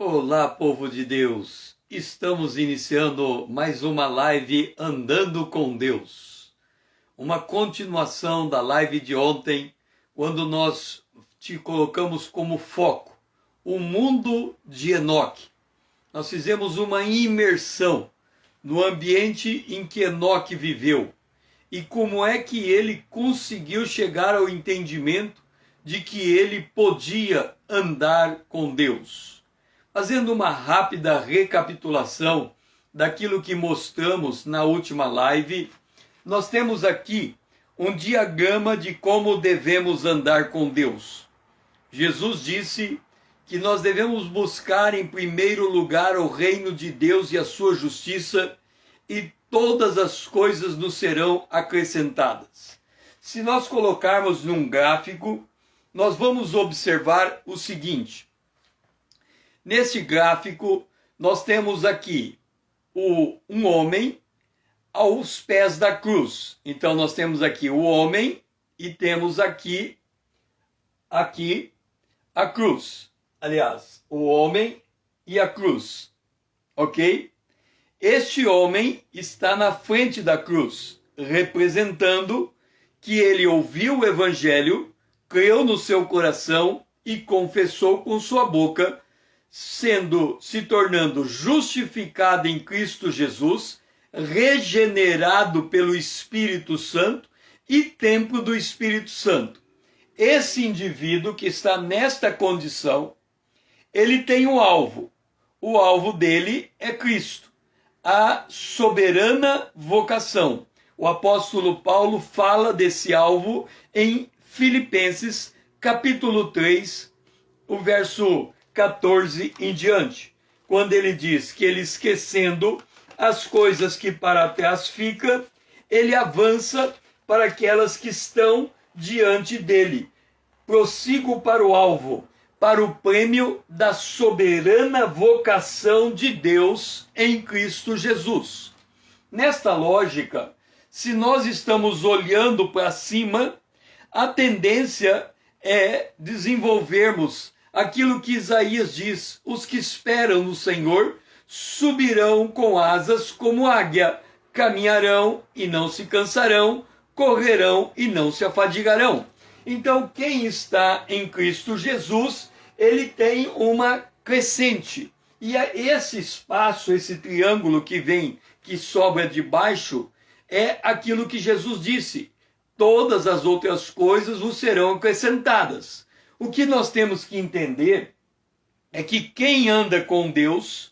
Olá, povo de Deus! Estamos iniciando mais uma live Andando com Deus. Uma continuação da live de ontem, quando nós te colocamos como foco o mundo de Enoque. Nós fizemos uma imersão no ambiente em que Enoque viveu e como é que ele conseguiu chegar ao entendimento de que ele podia andar com Deus. Fazendo uma rápida recapitulação daquilo que mostramos na última live, nós temos aqui um diagrama de como devemos andar com Deus. Jesus disse que nós devemos buscar em primeiro lugar o reino de Deus e a sua justiça, e todas as coisas nos serão acrescentadas. Se nós colocarmos num gráfico, nós vamos observar o seguinte. Nesse gráfico, nós temos aqui um homem aos pés da cruz. Então, nós temos aqui o homem e temos aqui a cruz. Aliás, o homem e a cruz. Ok? Este homem está na frente da cruz, representando que ele ouviu o evangelho, creu no seu coração e confessou com sua boca, se tornando justificado em Cristo Jesus, regenerado pelo Espírito Santo e templo do Espírito Santo. Esse indivíduo que está nesta condição, ele tem um alvo. O alvo dele é Cristo, a soberana vocação. O apóstolo Paulo fala desse alvo em Filipenses, capítulo 3, o verso 14 em diante, quando ele diz que ele, esquecendo as coisas que para trás ficam, ele avança para aquelas que estão diante dele. Prossigo para o alvo, para o prêmio da soberana vocação de Deus em Cristo Jesus. Nesta lógica, se nós estamos olhando para cima, a tendência é desenvolvermos aquilo que Isaías diz: os que esperam no Senhor subirão com asas como águia, caminharão e não se cansarão, correrão e não se afadigarão. Então, quem está em Cristo Jesus, ele tem uma crescente. E esse espaço, esse triângulo que sobra de baixo, é aquilo que Jesus disse: todas as outras coisas vos serão acrescentadas. O que nós temos que entender é que quem anda com Deus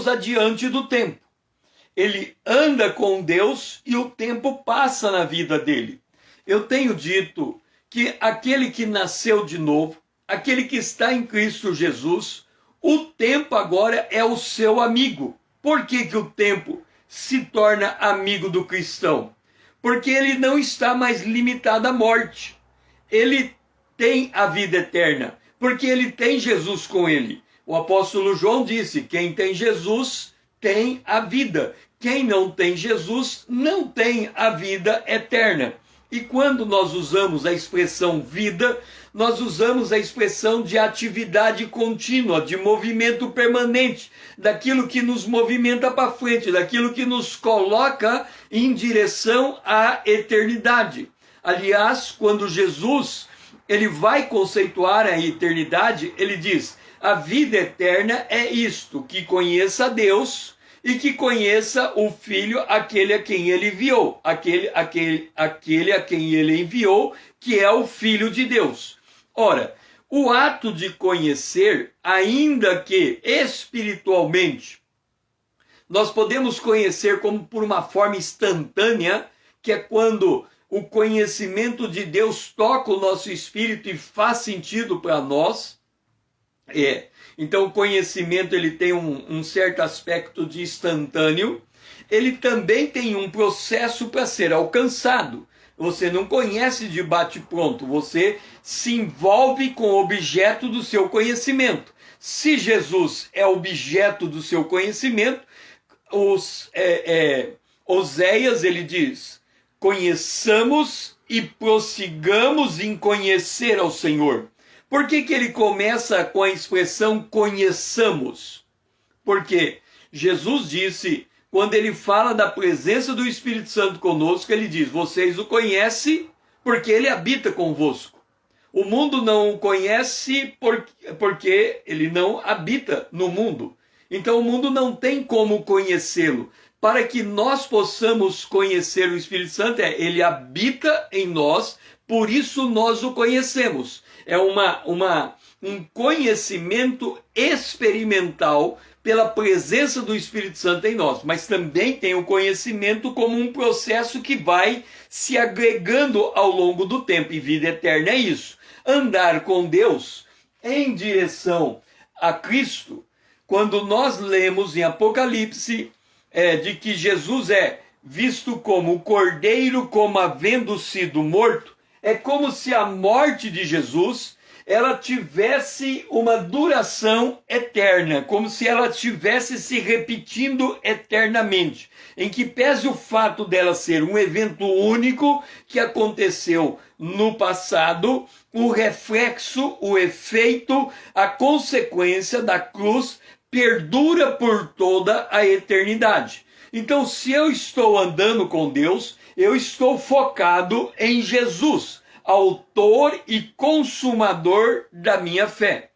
adiante do tempo. Ele anda com Deus e o tempo passa na vida dele. Eu tenho dito que aquele que nasceu de novo, aquele que está em Cristo Jesus, o tempo agora é o seu amigo. Por que que o tempo se torna amigo do cristão? Porque ele não está mais limitado à morte. Ele tem a vida eterna, porque ele tem Jesus com ele. O apóstolo João disse: quem tem Jesus tem a vida. Quem não tem Jesus não tem a vida eterna. E quando nós usamos a expressão vida, nós usamos a expressão de atividade contínua, de movimento permanente, daquilo que nos movimenta para frente, daquilo que nos coloca em direção à eternidade. Aliás, quando Jesus ele vai conceituar a eternidade, ele diz: a vida eterna é isto, que conheça a Deus e que conheça o Filho, aquele a quem ele enviou, aquele a quem ele enviou, que é o Filho de Deus. Ora, o ato de conhecer, ainda que espiritualmente, nós podemos conhecer como por uma forma instantânea, que é quando o conhecimento de Deus toca o nosso espírito e faz sentido para nós. Então o conhecimento ele tem um certo aspecto de instantâneo. Ele também tem um processo para ser alcançado. Você não conhece de bate-pronto, você se envolve com o objeto do seu conhecimento. Se Jesus é objeto do seu conhecimento, Oséias ele diz: conheçamos e prossigamos em conhecer ao Senhor, Por que que ele começa com a expressão conheçamos? Porque Jesus disse, quando ele fala da presença do Espírito Santo conosco, ele diz, vocês o conhecem porque ele habita convosco. O mundo não o conhece porque ele não habita no mundo. Então o mundo não tem como conhecê-lo. Para que nós possamos conhecer o Espírito Santo, ele habita em nós, por isso nós o conhecemos. É um conhecimento experimental pela presença do Espírito Santo em nós. Mas também tem o conhecimento como um processo que vai se agregando ao longo do tempo. E vida eterna é isso. Andar com Deus em direção a Cristo. Quando nós lemos em Apocalipse de que Jesus é visto como o Cordeiro, como havendo sido morto, é como se a morte de Jesus ela tivesse uma duração eterna, como se ela estivesse se repetindo eternamente, em que pese o fato dela ser um evento único que aconteceu no passado, o reflexo, o efeito, a consequência da cruz perdura por toda a eternidade. Então, se eu estou andando com Deus, eu estou focado em Jesus, autor e consumador da minha fé.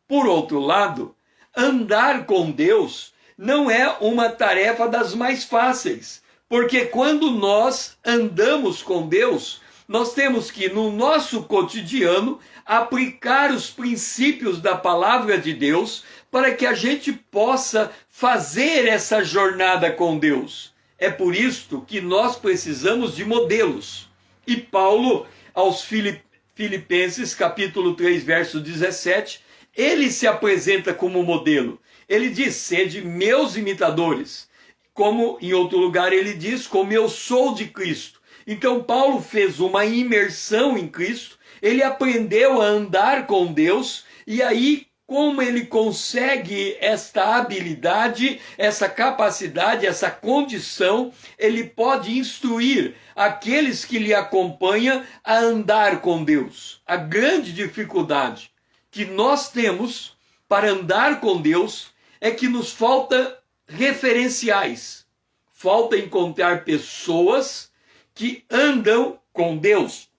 Por outro lado, andar com Deus não é uma tarefa das mais fáceis, porque quando nós andamos com Deus, nós temos que, no nosso cotidiano, aplicar os princípios da palavra de Deus para que a gente possa fazer essa jornada com Deus. É por isso que nós precisamos de modelos. E Paulo, aos Filipenses, capítulo 3, verso 17, ele se apresenta como modelo. Ele diz, sede meus imitadores. Como em outro lugar ele diz, como eu sou de Cristo. Então Paulo fez uma imersão em Cristo, ele aprendeu a andar com Deus, e aí como ele consegue esta habilidade, essa capacidade, essa condição, ele pode instruir aqueles que lhe acompanham a andar com Deus. A grande dificuldade que nós temos para andar com Deus é que nos falta referenciais. Falta encontrar pessoas que andam com Deus.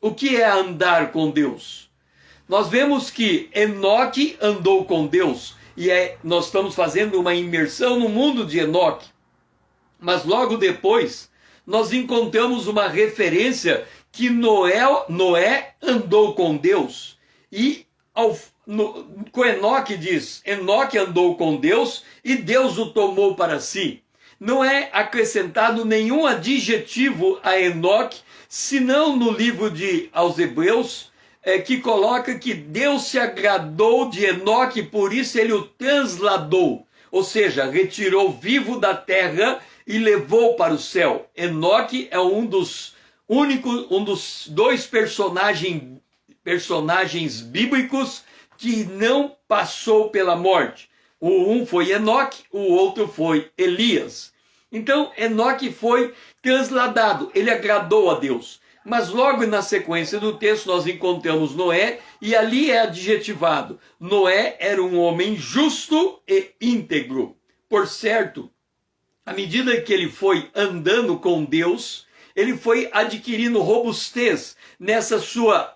O que é andar com Deus? Nós vemos que Enoque andou com Deus, e nós estamos fazendo uma imersão no mundo de Enoque. Mas logo depois, nós encontramos uma referência que Noé andou com Deus. E com Enoque diz, Enoque andou com Deus e Deus o tomou para si. Não é acrescentado nenhum adjetivo a Enoque, senão no livro aos Hebreus, que coloca que Deus se agradou de Enoque, por isso ele o transladou, ou seja, retirou vivo da terra e levou para o céu. Enoque é um dos dois personagens bíblicos que não passou pela morte. Um foi Enoque, o outro foi Elias. Então Enoque foi transladado, ele agradou a Deus. Mas logo na sequência do texto nós encontramos Noé, e ali é adjetivado, Noé era um homem justo e íntegro. Por certo, à medida que ele foi andando com Deus, ele foi adquirindo robustez nessa sua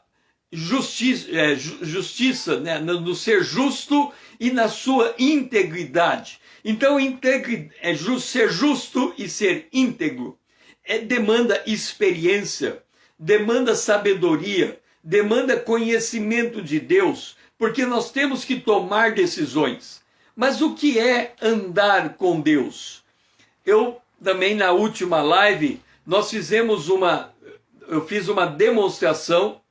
justiça, né? No ser justo e na sua integridade. Então, ser justo e ser íntegro demanda experiência, demanda sabedoria, demanda conhecimento de Deus, porque nós temos que tomar decisões. Mas o que é andar com Deus? Eu também, na última live, eu fiz uma demonstração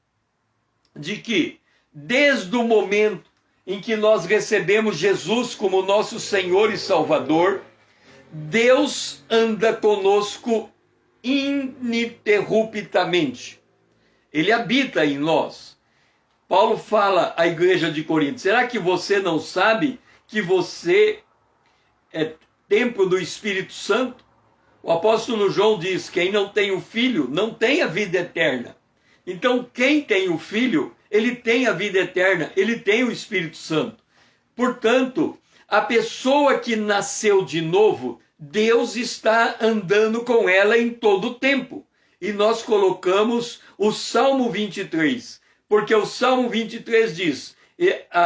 de que desde o momento em que nós recebemos Jesus como nosso Senhor e Salvador, Deus anda conosco ininterruptamente. Ele habita em nós. Paulo fala à igreja de Corinto, será que você não sabe que você é templo do Espírito Santo? O apóstolo João diz, quem não tem o Filho não tem a vida eterna. Então quem tem o Filho ele tem a vida eterna, ele tem o Espírito Santo. Portanto, a pessoa que nasceu de novo, Deus está andando com ela em todo o tempo. E nós colocamos o Salmo 23, porque o Salmo 23 diz: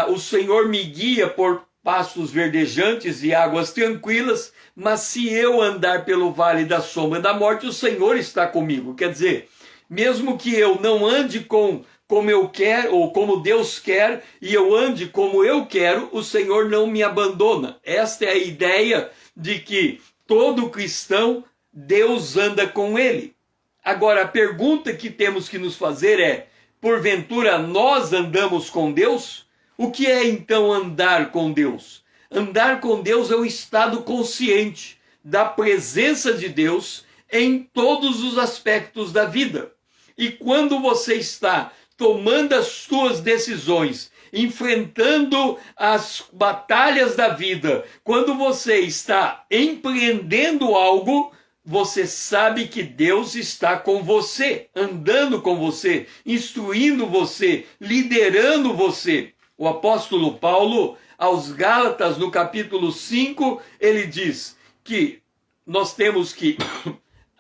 o Senhor me guia por pastos verdejantes e águas tranquilas, mas se eu andar pelo vale da sombra da morte, o Senhor está comigo. Quer dizer, mesmo que eu não ande como eu quero, ou como Deus quer, e eu ande como eu quero, o Senhor não me abandona. Esta é a ideia de que todo cristão, Deus anda com ele. Agora, a pergunta que temos que nos fazer é: porventura nós andamos com Deus? O que é então andar com Deus? Andar com Deus é um estado consciente da presença de Deus em todos os aspectos da vida. E quando você está tomando as suas decisões, enfrentando as batalhas da vida, quando você está empreendendo algo, você sabe que Deus está com você, andando com você, instruindo você, liderando você. O apóstolo Paulo, aos Gálatas, no capítulo 5, ele diz que nós temos que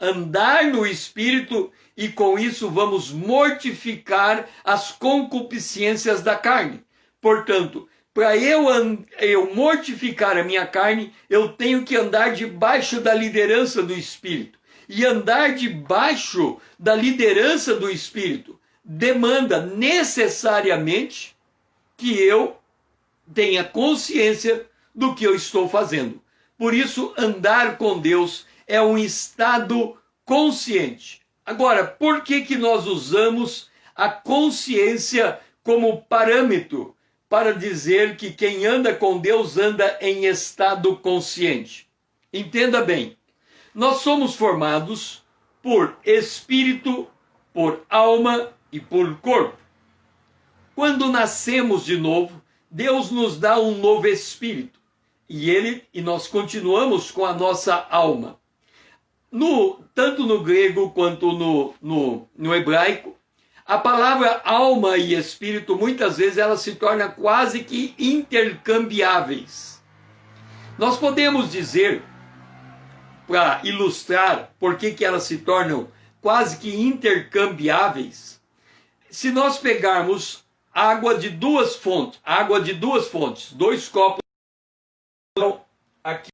andar no Espírito e com isso vamos mortificar as concupiscências da carne. Portanto, para eu mortificar a minha carne, eu tenho que andar debaixo da liderança do Espírito. E andar debaixo da liderança do Espírito demanda necessariamente que eu tenha consciência do que eu estou fazendo. Por isso, andar com Deus é um estado consciente. Agora, por que nós usamos a consciência como parâmetro para dizer que quem anda com Deus anda em estado consciente? Entenda bem, nós somos formados por espírito, por alma e por corpo. Quando nascemos de novo, Deus nos dá um novo espírito e nós continuamos com a nossa alma. Tanto no grego quanto no hebraico, a palavra alma e espírito, muitas vezes, ela se torna quase que intercambiáveis. Nós podemos dizer, para ilustrar por que elas se tornam quase que intercambiáveis, se nós pegarmos água de duas fontes, dois copos aqui